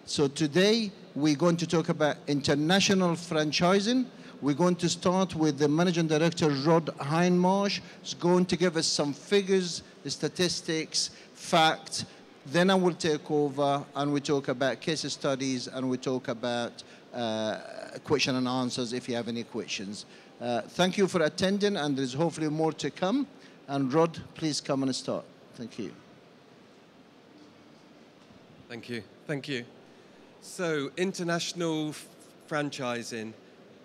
So today we're going to talk about international franchising. We're going to start with the Managing Director, HindMARSH. He's going to give us some figures, statistics, facts. Then I will take over and we talk about case studies and we talk about question and answers if you have any questions. Thank you for attending, and there's hopefully more to come. And Rod, please come and start. Thank you. Thank you. Thank you. So, international franchising.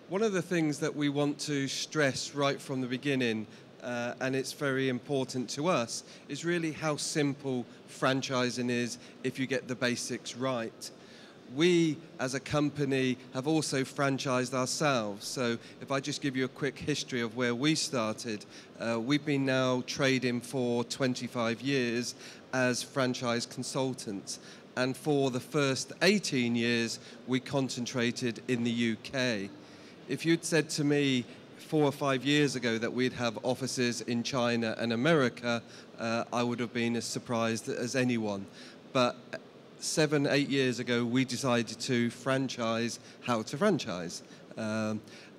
One of the things that we want to stress right from the beginning, and it's very important to us, is really how simple franchising is if you get the basics right. We, as a company, have also franchised ourselves. So if I just give you a quick history of where we started, we've been now trading for 25 years as franchise consultants. And for the first 18 years, we concentrated in the UK. If you'd said to me 4 or 5 years ago that we'd have offices in China and America, I would have been as surprised as anyone. But 7, 8 years ago, we decided to franchise how to franchise.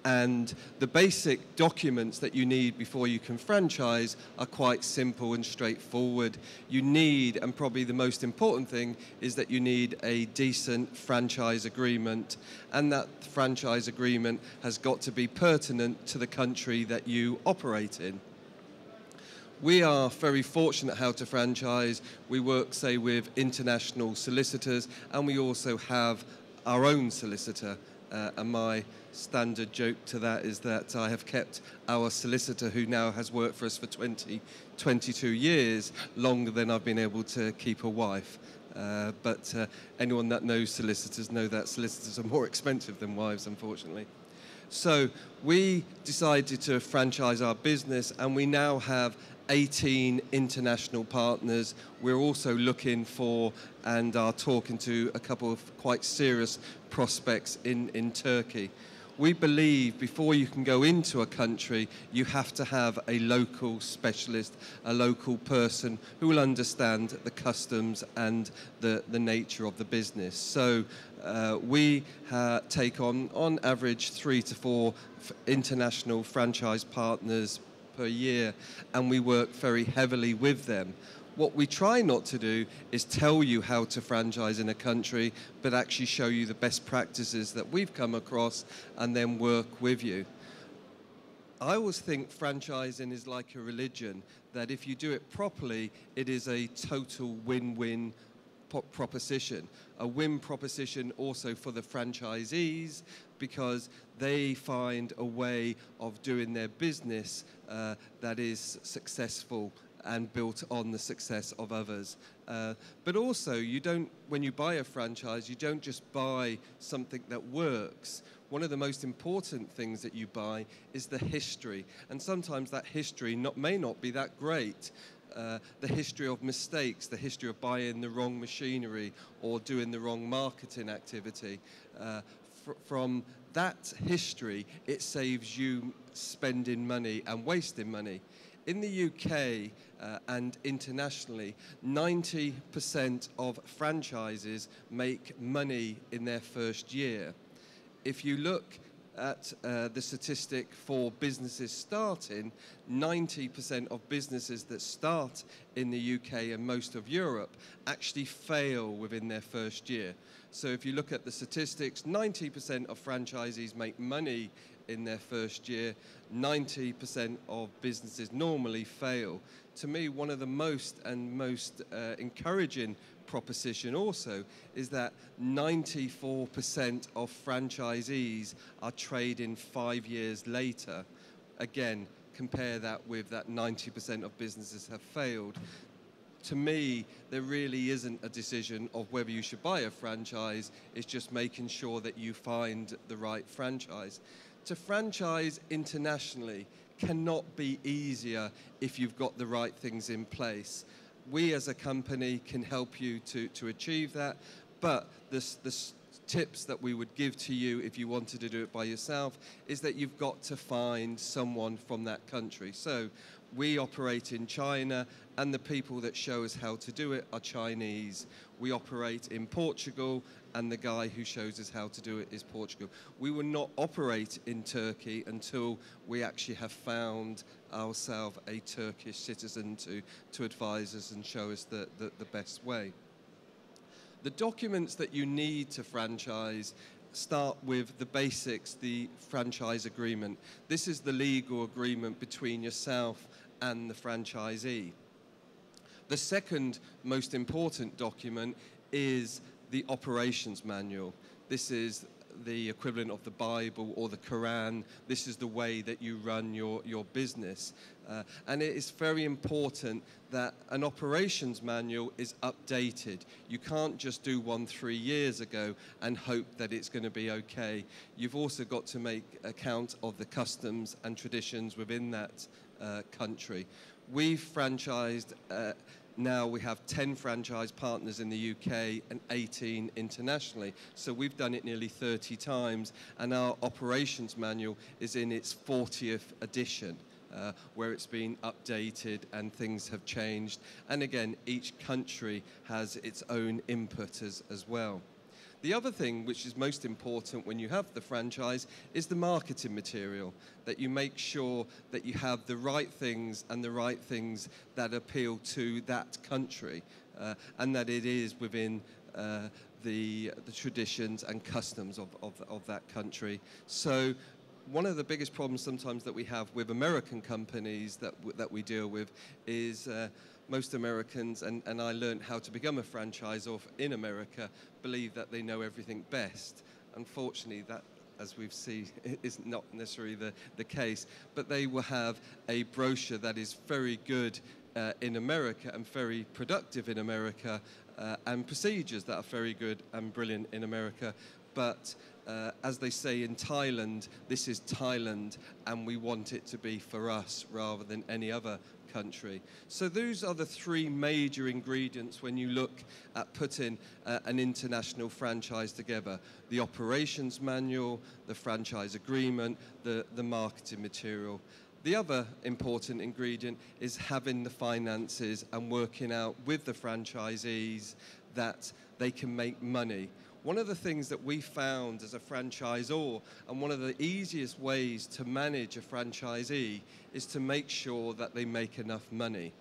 And the basic documents that you need before you can franchise are quite simple and straightforward. You need, and probably the most important thing, is that you need a decent franchise agreement, and that franchise agreement has got to be pertinent to the country that you operate in. We are very fortunate how to franchise. We work, say, with international solicitors, and we also have our own solicitor. And my standard joke to that is that I have kept our solicitor, who now has worked for us for 22 years, longer than I've been able to keep a wife. But anyone that knows solicitors know that solicitors are more expensive than wives, unfortunately. So we decided to franchise our business, and we now have 18 international partners. We're also looking for and are talking to a couple of quite serious prospects in Turkey. We believe before you can go into a country, you have to have a local specialist, a local person who will understand the customs and the nature of the business. So we take on average 3 to 4 international franchise partners per year, and we work very heavily with them. What we try not to do is tell you how to franchise in a country, but actually show you the best practices that we've come across and then work with you. I always think franchising is like a religion, that if you do it properly, it is a total win-win proposition. A win proposition also for the franchisees, because they find a way of doing their business that is successful and built on the success of others. But also, when you buy a franchise, you don't just buy something that works. One of the most important things that you buy is the history. And sometimes that history may not be that great. The history of mistakes, the history of buying the wrong machinery or doing the wrong marketing activity. From that history, it saves you spending money and wasting money. In the UK and internationally, 90% of franchises make money in their first year. If you look at the statistic for businesses starting, 90% of businesses that start in the UK and most of Europe actually fail within their first year. So if you look at the statistics, 90% of franchisees make money in their first year, 90% of businesses normally fail. To me, one of the most encouraging proposition also is that 94% of franchisees are trading 5 years later. Again, compare that with that 90% of businesses have failed. To me, there really isn't a decision of whether you should buy a franchise. It's just making sure that you find the right franchise. To franchise internationally cannot be easier if you've got the right things in place. We as a company can help you to achieve that, but the tips that we would give to you if you wanted to do it by yourself is that you've got to find someone from that country. So we operate in China, and the people that show us how to do it are Chinese. We operate in Portugal, and the guy who shows us how to do it is Portugal. We will not operate in Turkey until we actually have found ourselves a Turkish citizen to advise us and show us the best way. The documents that you need to franchise start with the basics, the franchise agreement. This is the legal agreement between yourself and the franchisee. The second most important document is the operations manual. This is the equivalent of the Bible or the Quran. This is the way that you run your business. And it is very important that an operations manual is updated. You can't just do one 3 years ago and hope that it's going to be okay. You've also got to make account of the customs and traditions within that country. We've franchised now we have 10 franchise partners in the UK and 18 internationally. So we've done it nearly 30 times, and our operations manual is in its 40th edition, where it's been updated and things have changed. And again, each country has its own input as well. The other thing which is most important when you have the franchise is the marketing material, that you make sure that you have the right things and the right things that appeal to that country, and that it is within the traditions and customs of that country. So one of the biggest problems sometimes that we have with American companies that we deal with is most Americans, and I learned how to become a franchisor in America, believe that they know everything best. Unfortunately, that, as we've seen, is not necessarily the case, but they will have a brochure that is very good in America and very productive in America, and procedures that are very good and brilliant in America. But as they say in Thailand, this is Thailand, and we want it to be for us rather than any other country. So those are the three major ingredients when you look at putting an international franchise together: the operations manual, the franchise agreement, the marketing material. The other important ingredient is having the finances and working out with the franchisees that they can make money. One of the things that we found as a franchisor, and one of the easiest ways to manage a franchisee, is to make sure that they make enough money.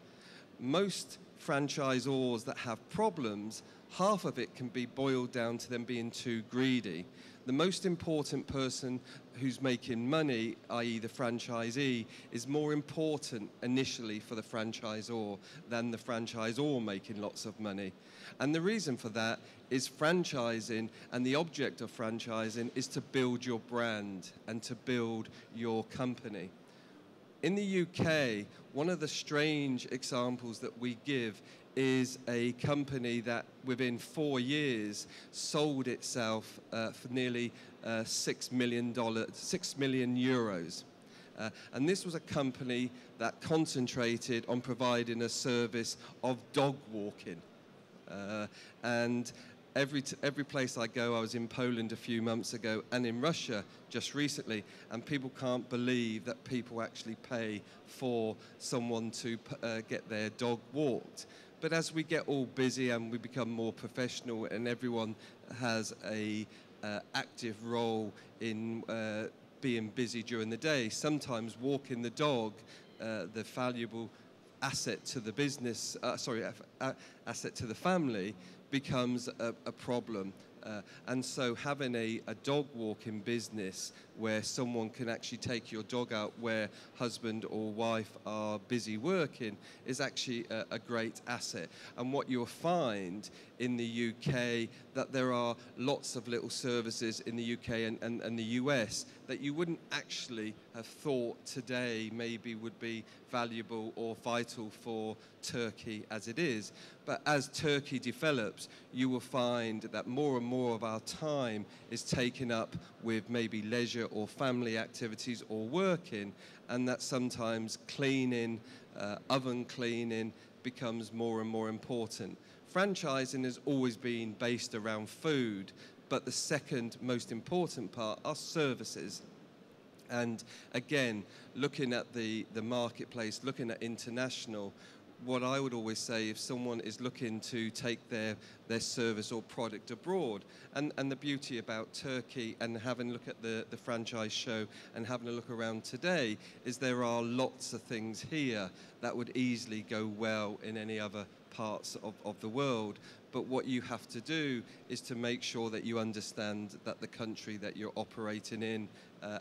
Most franchisors that have problems, half of it can be boiled down to them being too greedy. The most important person who's making money, i.e. the franchisee, is more important initially for the franchisor than the franchisor making lots of money. And the reason for that is franchising, and the object of franchising is to build your brand and to build your company. In the UK, one of the strange examples that we give is a company that within 4 years sold itself for nearly $6 million euros. And this was a company that concentrated on providing a service of dog walking. And every place I go, I was in Poland a few months ago and in Russia just recently, and people can't believe that people actually pay for someone to get their dog walked. But as we get all busy and we become more professional, and everyone has a active role in being busy during the day, sometimes walking the dog, the valuable asset to the business, asset to the family, becomes a problem. And so having a dog walking business where someone can actually take your dog out where husband or wife are busy working is actually a great asset. And what you'll find in the UK, that there are lots of little services in the UK and the US that you wouldn't actually have thought today maybe would be valuable or vital for Turkey as it is. But as Turkey develops, you will find that more and more of our time is taken up with maybe leisure or family activities or working, and that sometimes cleaning, oven cleaning becomes more and more important. Franchising has always been based around food, But the second most important part are services. And again, looking at the marketplace, looking at international, what I would always say, if someone is looking to take their service or product abroad, and the beauty about Turkey and having a look at the franchise show and having a look around today, is there are lots of things here that would easily go well in any other parts of the world. But what you have to do is to make sure that you understand that the country that you're operating in,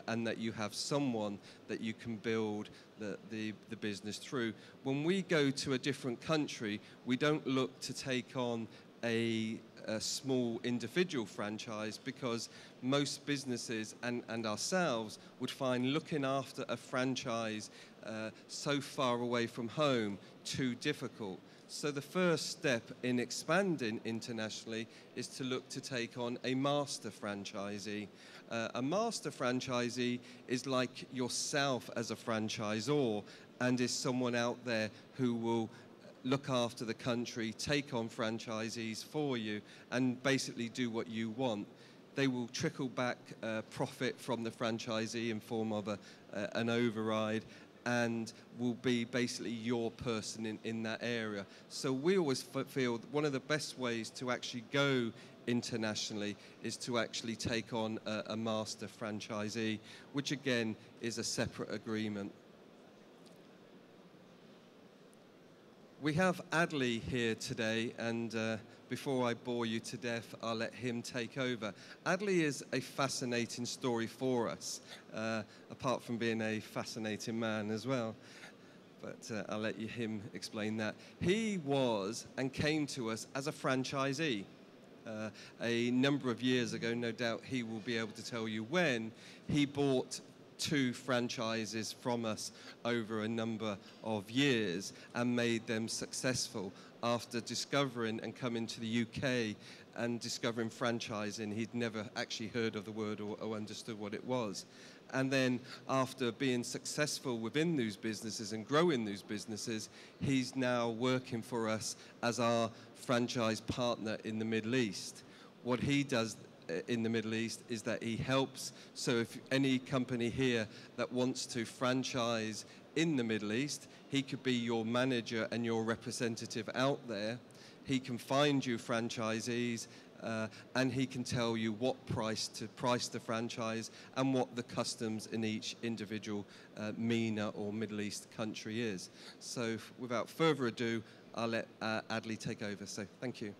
and that you have someone that you can build the business through. When we go to a different country, we don't look to take on a small individual franchise, because most businesses and ourselves would find looking after a franchise so far away from home too difficult. So the first step in expanding internationally is to look to take on a master franchisee. A master franchisee is like yourself as a franchisor, and is someone out there who will look after the country, take on franchisees for you, and basically do what you want. They will trickle back profit from the franchisee in form of an override, and will be basically your person in that area. So we always feel that one of the best ways to actually go internationally is to actually take on a master franchisee, which again is a separate agreement. We have Adly here today, and before I bore you to death, I'll let him take over. Adly is a fascinating story for us, apart from being a fascinating man as well. But I'll let him explain that. He was and came to us as a franchisee a number of years ago. No doubt he will be able to tell you when. He bought 2 franchises from us over a number of years and made them successful. After discovering and coming to the UK and discovering franchising, he'd never actually heard of the word or understood what it was. And then after being successful within those businesses and growing those businesses, he's now working for us as our franchise partner in the Middle East. What he does in the Middle East is that he helps. So if any company here that wants to franchise in the Middle East, he could be your manager and your representative out there. He can find you franchisees, and he can tell you what price to price the franchise and what the customs in each individual MENA or Middle East country is. So without further ado, I'll let Adly take over. So thank you.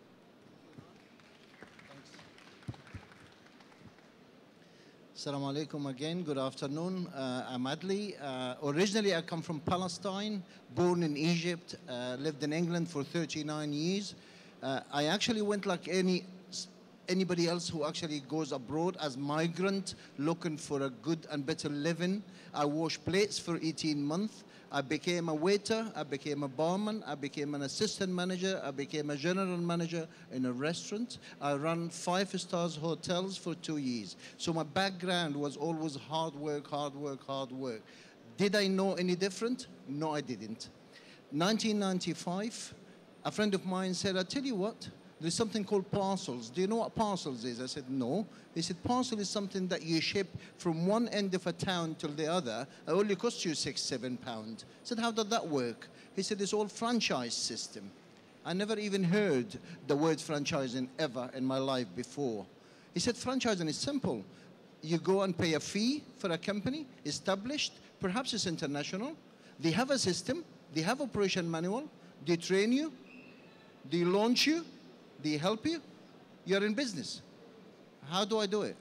Assalamu alaikum again, good afternoon. I'm Adly. Originally I come from Palestine, born in Egypt, lived in England for 39 years. I actually went like anybody else who actually goes abroad as migrant, looking for a good and better living. I washed plates for 18 months. I became a waiter, I became a barman, I became an assistant manager, I became a general manager in a restaurant. I ran 5-star hotels for 2 years. So my background was always hard work, hard work, hard work. Did I know any different? No, I didn't. 1995, a friend of mine said, I tell you what, there's something called parcels. Do you know what parcels is? I said, no. He said, parcel is something that you ship from one end of a town till the other. It only costs you £6-7. I said, how does that work? He said, it's all franchise system. I never even heard the word franchising ever in my life before. He said, franchising is simple. You go and pay a fee for a company, established, perhaps it's international. They have a system, they have operation manual, they train you, they launch you, they help you, you're in business. How do I do it?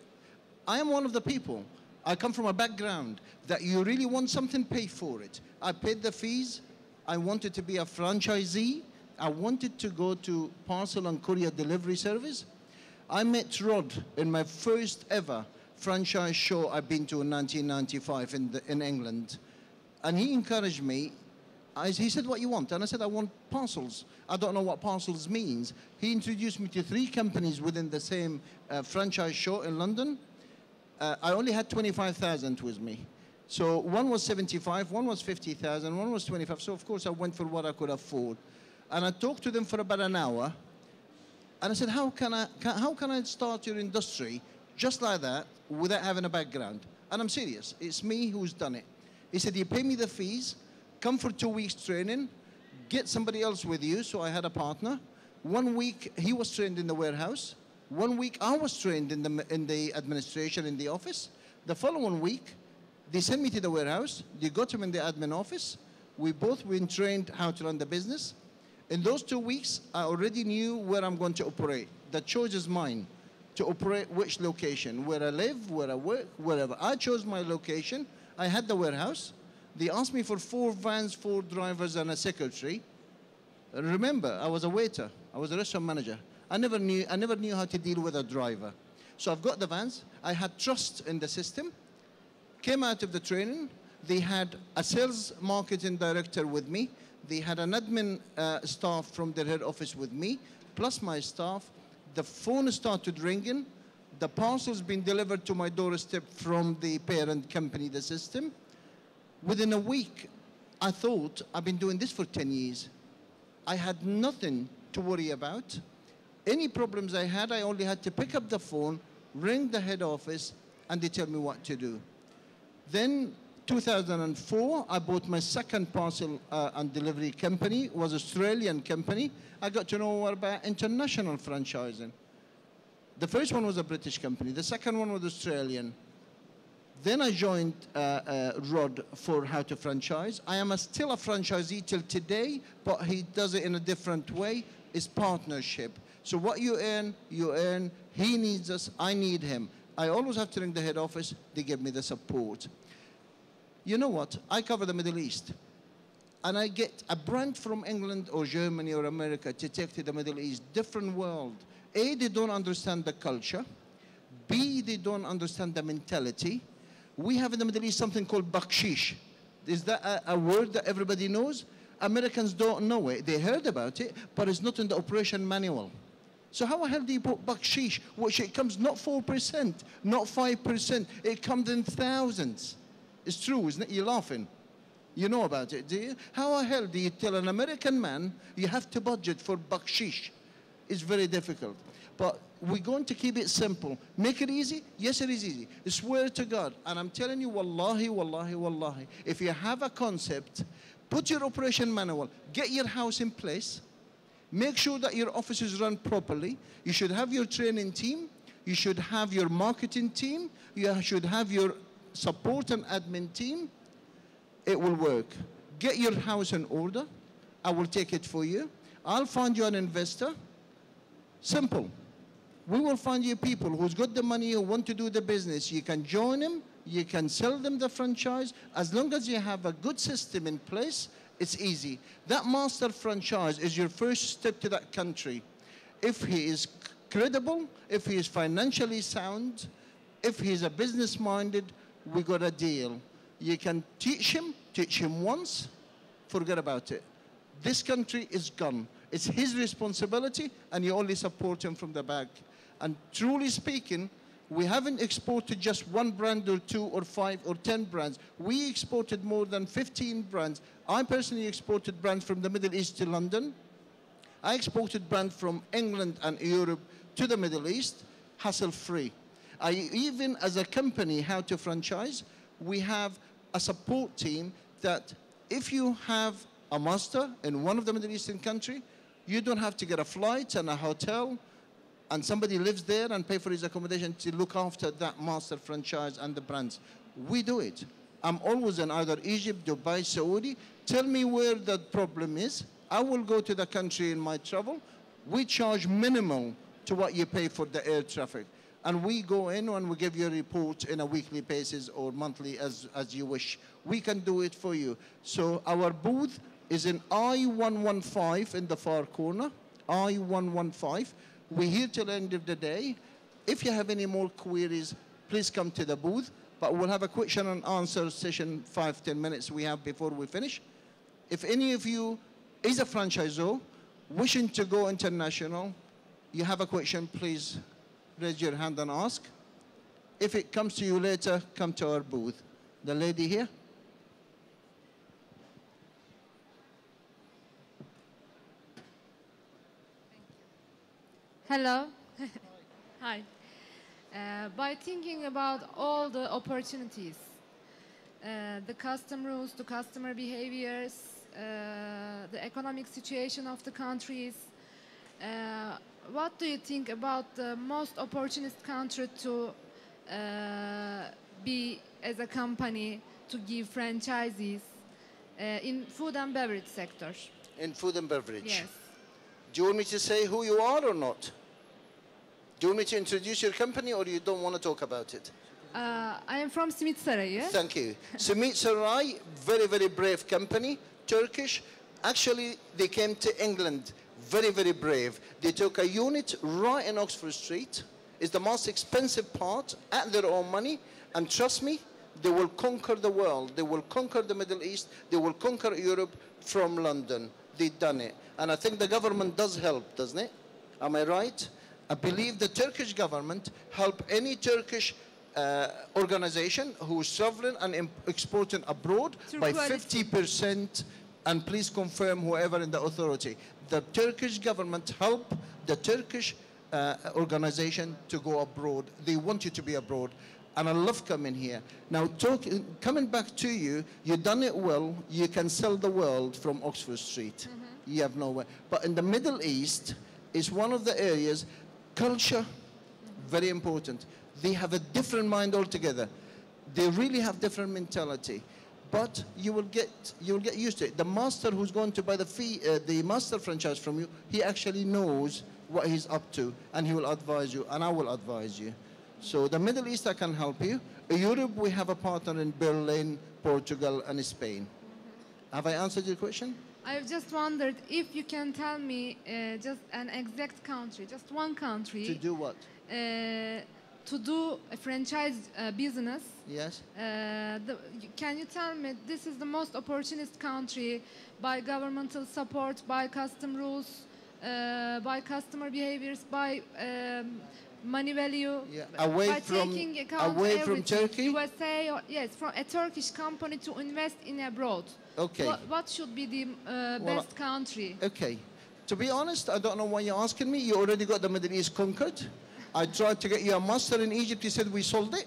I am one of the people. I come from a background that you really want something, pay for it. I paid the fees. I wanted to be a franchisee. I wanted to go to parcel and courier delivery service. I met Rod in my first ever franchise show I've been to in 1995 in England. And he encouraged me. He said, what you want? And I said, I want parcels. I don't know what parcels means. He introduced me to 3 companies within the same franchise show in London. I only had 25,000 with me. So one was 75, one was 50,000, one was 25. So of course I went for what I could afford. And I talked to them for about an hour. And I said, how can I start your industry just like that without having a background? And I'm serious. It's me who's done it. He said, you pay me the fees, come for 2 weeks training, get somebody else with you. So I had a partner. 1 week, he was trained in the warehouse. 1 week, I was trained in the administration, in the office. The following week, they sent me to the warehouse. They got him in the admin office. We both been trained how to run the business. In those 2 weeks, I already knew where I'm going to operate. The choice is mine to operate which location, where I live, where I work, wherever. I chose my location. I had the warehouse. They asked me for 4 vans, 4 drivers, and a secretary. Remember, I was a waiter. I was a restaurant manager. I never knew how to deal with a driver. So I've got the vans. I had trust in the system. Came out of the training. They had a sales marketing director with me. They had an admin staff from their head office with me, plus my staff. The phone started ringing. The parcel's been delivered to my doorstep from the parent company, the system. Within a week, I thought, I've been doing this for 10 years. I had nothing to worry about. Any problems I had, I only had to pick up the phone, ring the head office, and they tell me what to do. Then, 2004, I bought my second parcel and delivery company. It was an Australian company. I got to know more about international franchising. The first one was a British company. The second one was Australian. Then I joined Rod for how to franchise. I am still a franchisee till today, but he does it in a different way. It's partnership. So what you earn, you earn. He needs us, I need him. I always have to ring the head office. They give me the support. You know what? I cover the Middle East. And I get a brand from England or Germany or America to take to the Middle East, different world. A, they don't understand the culture. B, they don't understand the mentality. We have in the Middle East something called bakshish. Is that a word that everybody knows? Americans don't know it. They heard about it, but it's not in the operation manual. So how the hell do you put bakshish, which it comes not 4%, not 5%, it comes in thousands. It's true, isn't it? You're laughing. You know about it, do you? How the hell do you tell an American man you have to budget for bakshish? It's very difficult. But we're going to keep it simple. Make it easy? Yes, it is easy. I swear to God. And I'm telling you, wallahi, wallahi, wallahi, if you have a concept, put your operation manual, get your house in place, make sure that your offices run properly. You should have your training team. You should have your marketing team. You should have your support and admin team. It will work. Get your house in order. I will take it for you. I'll find you an investor. Simple. We will find you people who's got the money, who want to do the business. You can join them. You can sell them the franchise. As long as you have a good system in place, it's easy. That master franchise is your first step to that country. If he is credible, if he is financially sound, if he's a business-minded, we got a deal. You can teach him once, forget about it. This country is gone. It's his responsibility, and you only support him from the back. And truly speaking, we haven't exported just one brand or 2 or 5 or 10 brands. We exported more than 15 brands. I personally exported brands from the Middle East to London. I exported brands from England and Europe to the Middle East, hassle-free. Even as a company, how to franchise, we have a support team that if you have a master in one of the Middle Eastern countries, you don't have to get a flight and a hotel and somebody lives there and pay for his accommodation to look after that master franchise and the brands. We do it. I'm always in either Egypt, Dubai, Saudi. Tell me where the problem is. I will go to the country in my travel. We charge minimal to what you pay for the air traffic. And we go in and we give you a report in a weekly basis or monthly as you wish. We can do it for you. So our booth is in I-115 in the far corner, I-115. We're here till the end of the day. If you have any more queries, please come to the booth. But we'll have a question and answer session, 5-10 minutes we have before we finish. If any of you is a franchisor wishing to go international, you have a question, please raise your hand and ask. If it comes to you later, come to our booth. The lady here. Hello. Hi. By thinking about all the opportunities, the custom rules, the customer behaviors, the economic situation of the countries, what do you think about the most opportunist country to be as a company to give franchisees in food and beverage sector? In food and beverage? Yes. Do you want me to say who you are or not? Do you want me to introduce your company or you don't want to talk about it? I am from Simit Sarayı. Thank you. Simit Saray, very, very brave company, Turkish. Actually, they came to England, very, very brave. They took a unit right in Oxford Street. It's the most expensive part at their own money. And trust me, they will conquer the world. They will conquer the Middle East. They will conquer Europe from London. They've done it. And I think the government does help, doesn't it? Am I right? I believe the Turkish government help any Turkish organization who's traveling and exporting abroad by 50%. And please confirm whoever in the authority. The Turkish government help the Turkish organization to go abroad. They want you to be abroad. And I love coming here. Now, coming back to you, you've done it well. You can sell the world from Oxford Street. Mm-hmm. You have nowhere. But in the Middle East, is one of the areas, culture, very important. They have a different mind altogether. They really have different mentality. But you will get used to it. The master who's going to buy the master franchise from you, he actually knows what he's up to, and he will advise you, and I will advise you. So the Middle East, I can help you. Europe, we have a partner in Berlin, Portugal, and Spain. Have I answered your question? I've just wondered if you can tell me just an exact country, just one country. To do what? To do a franchise business. Yes. Can you tell me this is the most opportunist country by governmental support, by custom rules, by customer behaviors, by money value, yeah. By taking account from Turkey? USA, or, yes, from a Turkish company to invest in abroad. Okay. What should be the best country? Okay. To be honest, I don't know why you're asking me. You already got the Middle East conquered. I tried to get you a master in Egypt. You said we sold it.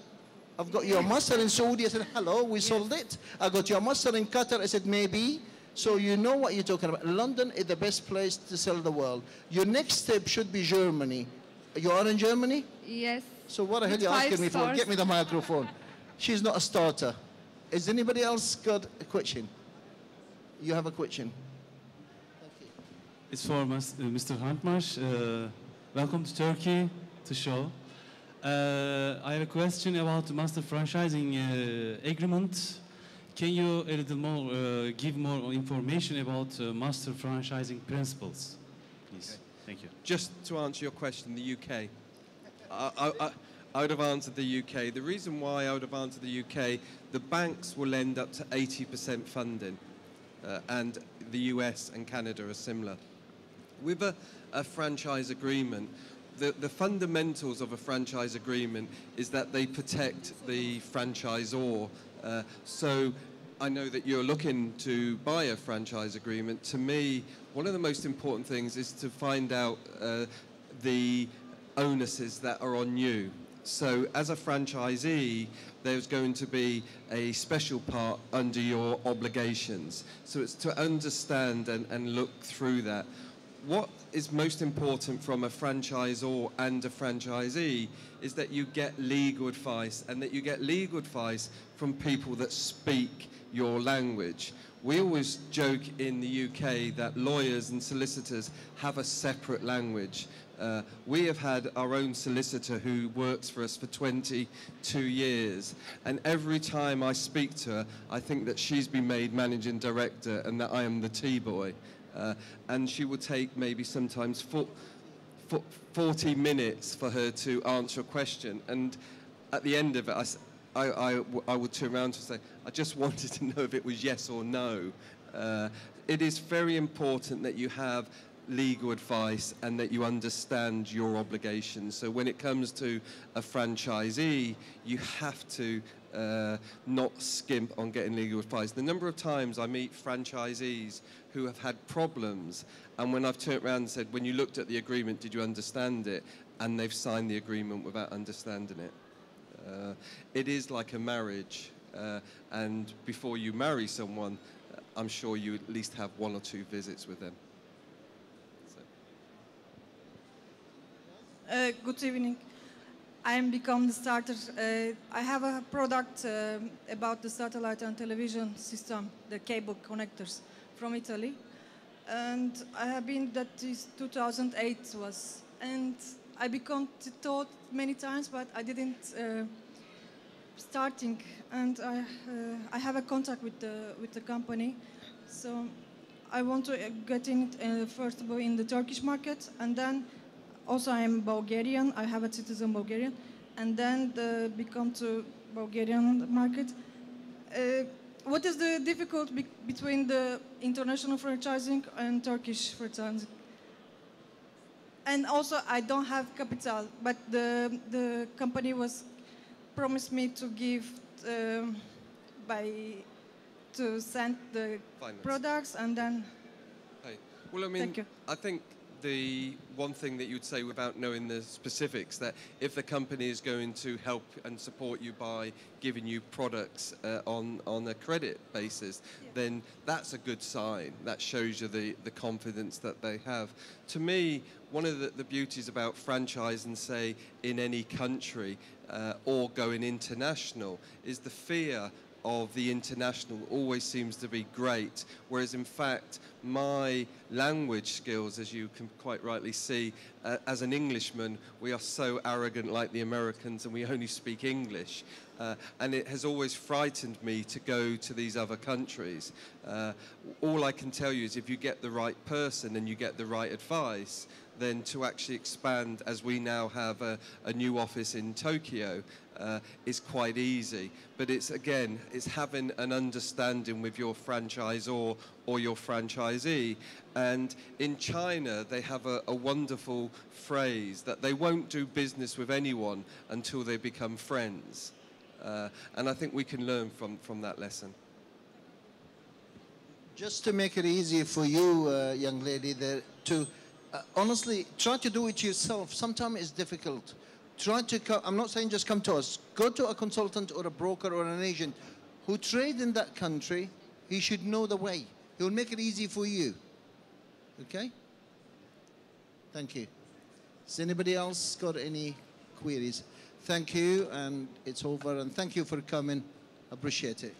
I've got you a master in Saudi. I said, hello, we sold it. I got you a master in Qatar. I said, maybe. So you know what you're talking about. London is the best place to sell the world. Your next step should be Germany. You are in Germany? Yes. So what the hell are you asking me for? Get me the microphone. She's not a starter. Has anybody else got a question? You have a question? Okay. It's for Mr. HindMARSH. Welcome to Turkey to show. I have a question about the master franchising agreement. Can you a little more give more information about master franchising principles, please? Okay. Thank you. Just to answer your question, the UK. I would have answered the UK. The reason why I would have answered the UK, the banks will lend up to 80% funding, and the US and Canada are similar. With a franchise agreement, the fundamentals of a franchise agreement is that they protect the franchisor. So I know that you're looking to buy a franchise agreement. To me, one of the most important things is to find out the onuses that are on you. So as a franchisee, there's going to be a special part under your obligations. So it's to understand and look through that. What is most important from a franchisor and a franchisee is that you get legal advice, and that you get legal advice from people that speak your language. We always joke in the UK that lawyers and solicitors have a separate language. We have had our own solicitor who works for us for 22 years, and every time I speak to her, I think that she's been made managing director and that I am the T-boy. And she would take maybe sometimes 40 minutes for her to answer a question, and at the end of it, I would turn around and say, I just wanted to know if it was yes or no. It is very important that you have legal advice and that you understand your obligations. So when it comes to a franchisee, you have to not skimp on getting legal advice. The number of times I meet franchisees who have had problems, and when I've turned around and said, when you looked at the agreement, did you understand it? And they've signed the agreement without understanding it. It is like a marriage, and before you marry someone, I'm sure you at least have 1 or 2 visits with them. So. Good evening. I am become the starter. I have a product about the satellite and television system, the cable connectors from Italy, and I have been that is 2008 was, and I become taught many times, but I didn't starting, and I have a contact with the company, so I want to get in first of all in the Turkish market, and then also I am Bulgarian. I have a citizen Bulgarian, and then become to Bulgarian market. What is the difficulty between the international franchising and Turkish franchising? And also, I don't have capital, but the company was promised me to give to send the Finance. products, and then. Hey. Well, I mean, Thank you. I think the one thing that you'd say without knowing the specifics, that if the company is going to help and support you by giving you products on a credit basis, then that's a good sign. That shows you the confidence that they have. To me, one of the beauties about franchising, say, in any country or going international, is the fear of the international always seems to be great, whereas in fact my language skills, as you can quite rightly see, as an Englishman, we are so arrogant like the Americans and we only speak English. And it has always frightened me to go to these other countries. All I can tell you is if you get the right person and you get the right advice, then to actually expand, as we now have a new office in Tokyo, is quite easy. But it's, again, it's having an understanding with your franchisor or your franchisee. And in China, they have a wonderful phrase that they won't do business with anyone until they become friends. And I think we can learn from that lesson. Just to make it easy for you, young lady, honestly, try to do it yourself. Sometimes it's difficult. Try to I'm not saying just come to us. Go to a consultant or a broker or an agent who trade in that country. He should know the way. He will make it easy for you. Okay? Thank you. Has anybody else got any queries? Thank you, and it's over. And thank you for coming. Appreciate it.